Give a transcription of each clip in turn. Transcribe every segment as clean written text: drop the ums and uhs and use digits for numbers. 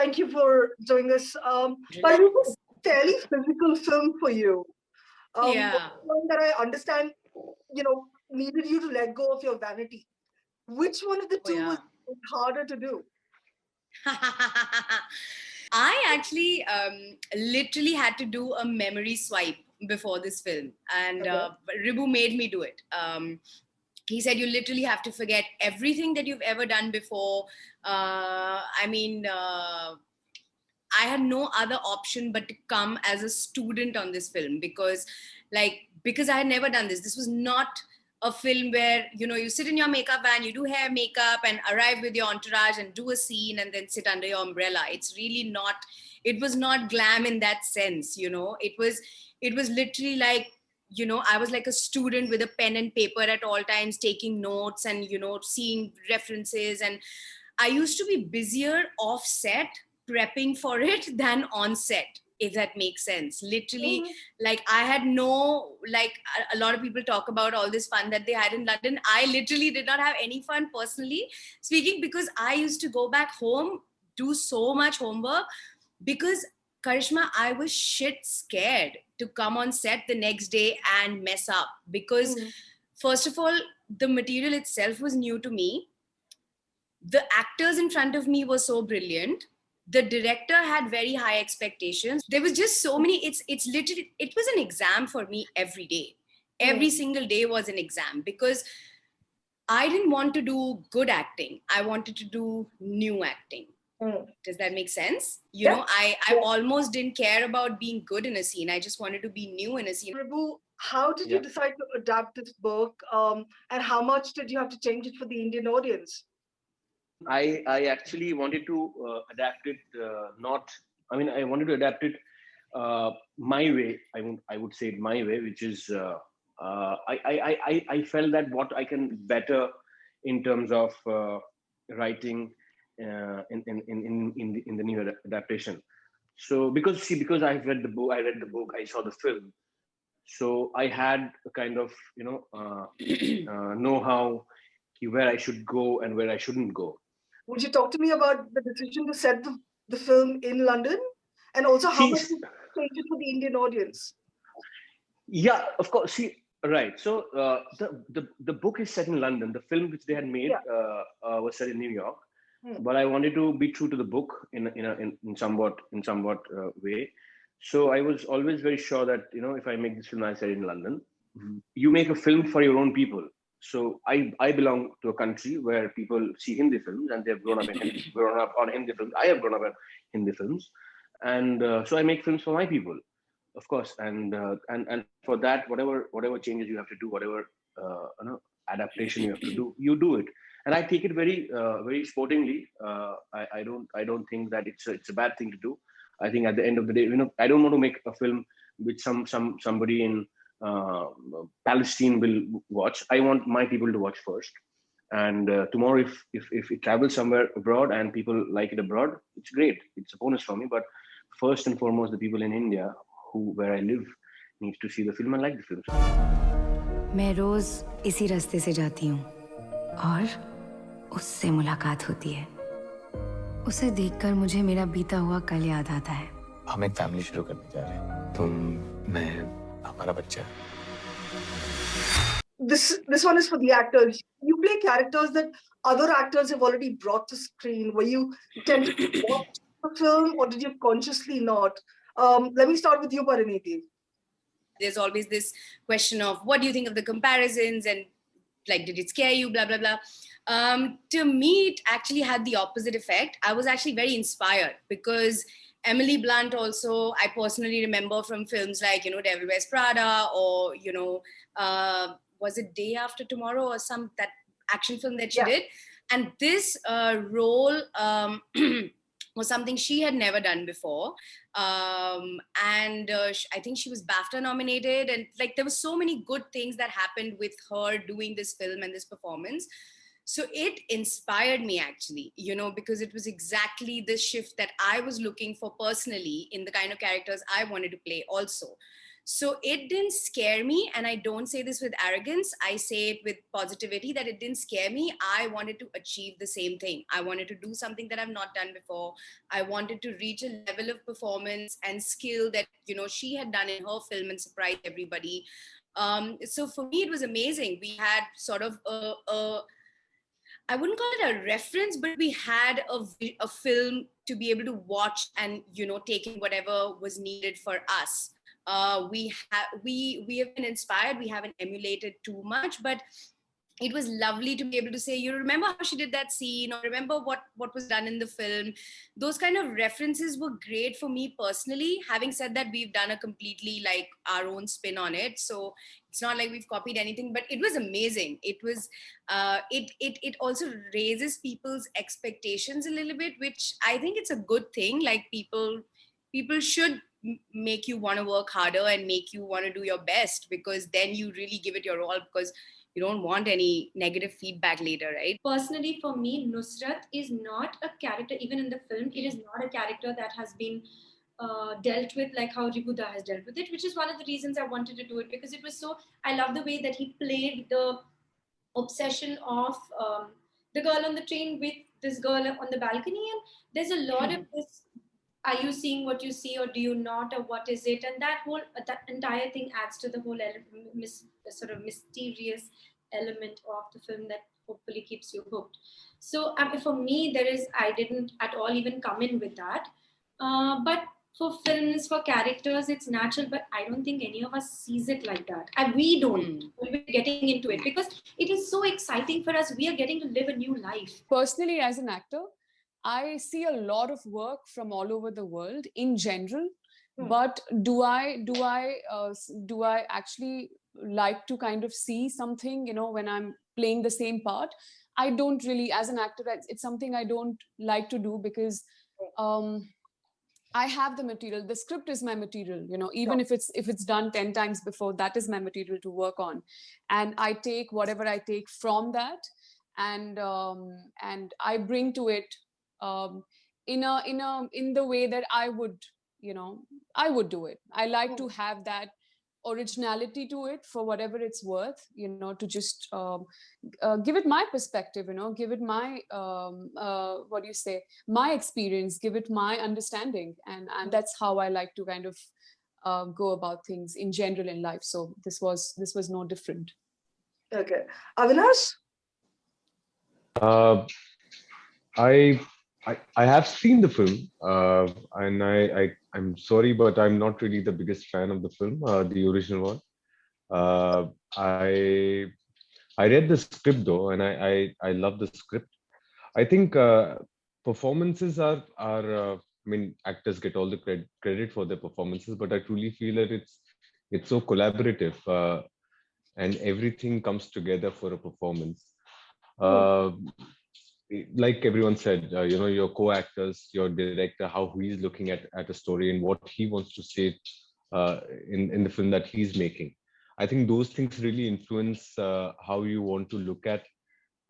thank you for doing this. But it was a fairly physical film for you. Yeah. One that I understand, needed you to let go of your vanity. Which one of the Oh, two yeah. was harder to do? I actually literally had to do a memory swipe before this film, and Okay. Ribu made me do it. He said, you literally have to forget everything that you've ever done before. I had no other option but to come as a student on this film because I had never done this. This was not a film where, you sit in your makeup van, you do hair, makeup, and arrive with your entourage and do a scene and then sit under your umbrella. It's really not, it was not glam in that sense, It was literally like, I was like a student with a pen and paper at all times, taking notes and, seeing references. And I used to be busier off set prepping for it than on set, if that makes sense. Literally, Mhm. like I had no, like a lot of people talk about all this fun that they had in London. I literally did not have any fun personally speaking, because I used to go back home, do so much homework, because Karishma, I was shit scared to come on set the next day and mess up, because Mhm. first of all, the material itself was new to me. The actors in front of me were so brilliant. The director had very high expectations. There was just so many. It's literally, it was an exam for me every day. Every single day was an exam, because I didn't want to do good acting. I wanted to do new acting. Mm. Does that make sense? Yeah. I almost didn't care about being good in a scene. I just wanted to be new in a scene. Ribu, how did you Yeah. decide to adapt this book? And how much did you have to change it for the Indian audience? I actually wanted to adapt it. Not. I mean, I wanted to adapt it my way. I would say it my way, which is I felt that what I can better in terms of writing in the new adaptation. So because I read the book, I saw the film, so I had a kind of know how where I should go and where I shouldn't go. Would you talk to me about the decision to set the film in London? And also how See, much you changed it for the Indian audience? yeah, of course. See, right. So the book is set in London. The film which they had made Yeah. was set in New York. Hmm. But I wanted to be true to the book in somewhat way. So I was always very sure that if I make this film, I set it in London. You make a film for your own people. So I belong to a country where people see Hindi films and they've grown up on Hindi films. I have grown up on Hindi films, and so I make films for my people, of course. And for that, whatever changes you have to do, whatever adaptation you have to do, you do it. And I take it very sportingly. I don't think that it's a bad thing to do. I think at the end of the day, I don't want to make a film which somebody in uh, Palestine will watch. I want my people to watch first. And tomorrow, if it travels somewhere abroad and people like it abroad, it's great. It's a bonus for me. But first and foremost, the people in India where I live needs to see the film and like the film. मैं रोज इसी रास्ते से जाती हूँ और उससे मुलाकात होती है। उसे देखकर मुझे मेरा बीता हुआ कल याद आता है। हम एक फैमिली शुरू करने जा रहे हैं, तुम, मैं, हमारा बच्चा। This one is for the actors. You play characters that other actors have already brought to screen. Were you tempted to watch the film, or did you consciously not? Let me start with you, Parineeti. There's always this question of what do you think of the comparisons, and like, did it scare you, blah blah blah. To me, it actually had the opposite effect. I was actually very inspired, because Emily Blunt also, I personally remember from films like Devil Wears Prada, or was it Day After Tomorrow, or that action film that she did. And this role was something she had never done before. And I think she was BAFTA nominated, and like there were so many good things that happened with her doing this film and this performance. So it inspired me actually, because it was exactly the shift that I was looking for personally in the kind of characters I wanted to play also. So it didn't scare me. And I don't say this with arrogance. I say it with positivity, that it didn't scare me. I wanted to achieve the same thing. I wanted to do something that I've not done before. I wanted to reach a level of performance and skill that, she had done in her film and surprise everybody. So for me, it was amazing. We had sort of I wouldn't call it a reference, but we had a film to be able to watch and, take in whatever was needed for us. We have been inspired. We haven't emulated too much, but it was lovely to be able to say, you remember how she did that scene, or remember what was done in the film. Those kind of references were great for me personally. Having said that, we've done a completely like our own spin on it. So it's not like we've copied anything, but it was amazing. It was, it also raises people's expectations a little bit, which I think it's a good thing. Like people should make you want to work harder and make you want to do your best, because then you really give it your all, because you don't want any negative feedback later, right? Personally, for me, Nusrat is not a character, even in the film, it is not a character that has been dealt with like how Ribuda has dealt with it, which is one of the reasons I wanted to do it, because it was so, I love the way that he played the obsession of the girl on the train with this girl on the balcony. And there's a lot of this, are you seeing what you see or do you not, or what is it? And that entire thing adds to the whole sort of mysterious element of the film that hopefully keeps you hooked. So for me, I didn't at all even come in with that. But for films, for characters, it's natural, but I don't think any of us sees it like that. And we don't. We're getting into it because it is so exciting for us. We are getting to live a new life. Personally, as an actor, I see a lot of work from all over the world in general, but do I actually like to kind of see something, when I'm playing the same part? I don't really, as an actor, it's something I don't like to do, because I have the material. The script is my material, even if it's done 10 times before, that is my material to work on. And I take whatever I take from that, and I bring to it in the way that I would do it. I like to have that originality to it for whatever it's worth, to just give it my perspective, give it my my experience, give it my understanding, and that's how I like to kind of go about things in general in life. So this was no different. Okay, Avinash. I have seen the film, and I'm sorry, but I'm not really the biggest fan of the film, the original one. I read the script though, and I love the script. I think performances are I mean, actors get all the credit for their performances, but I truly feel that it's so collaborative, and everything comes together for a performance. Like everyone said, your co-actors, your director, how he's looking at a story and what he wants to say in the film that he's making. I think those things really influence how you want to look at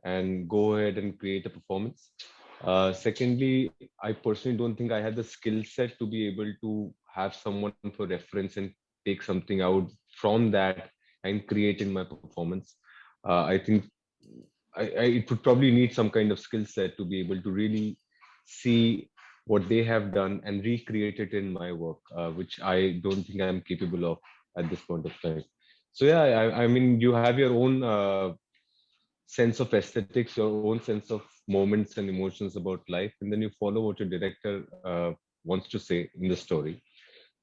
and go ahead and create a performance. Secondly, I personally don't think I had the skill set to be able to have someone for reference and take something out from that and create in my performance. I think it would probably need some kind of skill set to be able to really see what they have done and recreate it in my work, which I don't think I'm capable of at this point of time. So yeah, I mean, you have your own sense of aesthetics, your own sense of moments and emotions about life, and then you follow what your director wants to say in the story,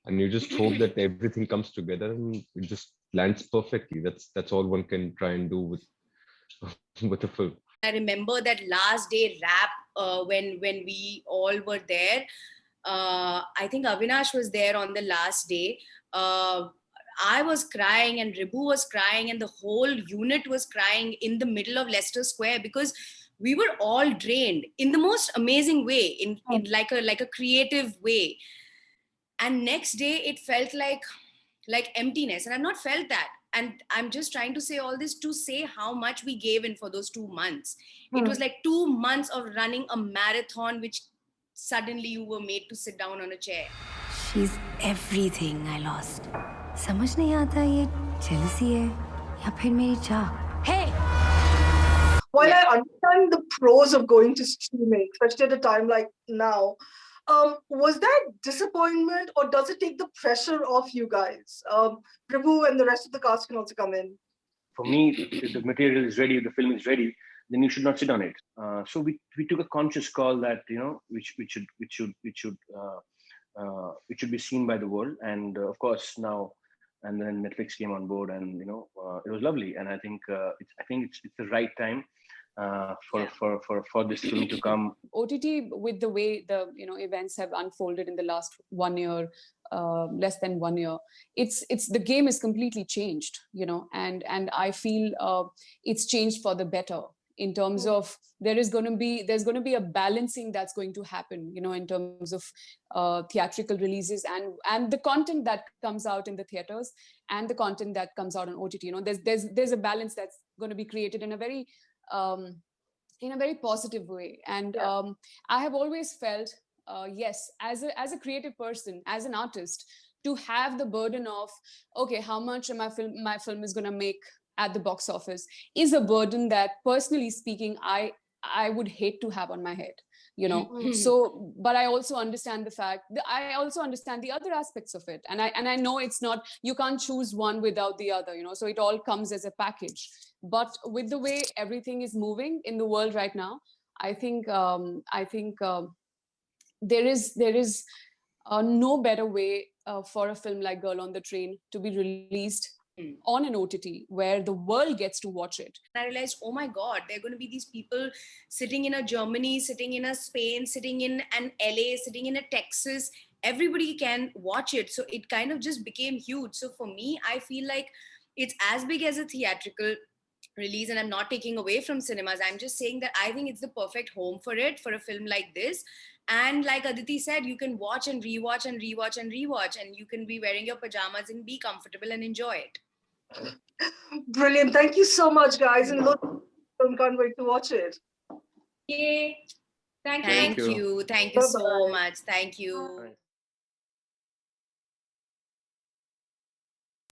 and you just hope that everything comes together and it just lands perfectly. That's all one can try and do with a film. I remember that last day rap when we all were there. I think Avinash was there on the last day. I was crying and Ribu was crying and the whole unit was crying in the middle of Leicester Square, because we were all drained in the most amazing way, in like a creative way. And next day it felt like emptiness, and I've not felt that. And I'm just trying to say all this to say how much we gave in for those 2 months. It was like 2 months of running a marathon, which suddenly you were made to sit down on a chair. She's everything I lost. समझ नहीं आता ये jealousy है या फिर मेरी चाह. Hey! While I understand the pros of going to streaming, especially at a time like now, was that disappointment, or does it take the pressure off you guys? Prabhu and the rest of the cast can also come in. For me, if the material is ready, if the film is ready, then you should not sit on it. So we took a conscious call that which should be seen by the world, and of course now, and then Netflix came on board, and it was lovely, and I think it's the right time for this film to come. OTT, with the way the events have unfolded in the last 1 year, less than 1 year, it's the game is completely changed, and I feel it's changed for the better, in terms of there's going to be a balancing that's going to happen, in terms of theatrical releases and the content that comes out in the theaters and the content that comes out on OTT. There's a balance that's going to be created in a very positive way. And I have always felt, yes, as a creative person, as an artist, to have the burden of, okay, how much my film is going to make at the box office is a burden that, personally speaking, I would hate to have on my head, So, but I also understand the fact that I also understand the other aspects of it, and I know it's not, you can't choose one without the other, so it all comes as a package. But with the way everything is moving in the world right now, I think there is no better way for a film like Girl on the Train to be released on an OTT where the world gets to watch it. I realized, oh my God, there are going to be these people sitting in a Germany, sitting in a Spain, sitting in an LA, sitting in a Texas. Everybody can watch it. So it kind of just became huge. So for me, I feel like it's as big as a theatrical release, and I'm not taking away from cinemas. I'm just saying that I think it's the perfect home for it, for a film like this. And like Aditi said, you can watch and rewatch and rewatch and rewatch, and you can be wearing your pajamas and be comfortable and enjoy it. Brilliant. Thank you so much, guys. And look, can't wait to watch it. Yay. Thank you. Thank you so much. Thank you.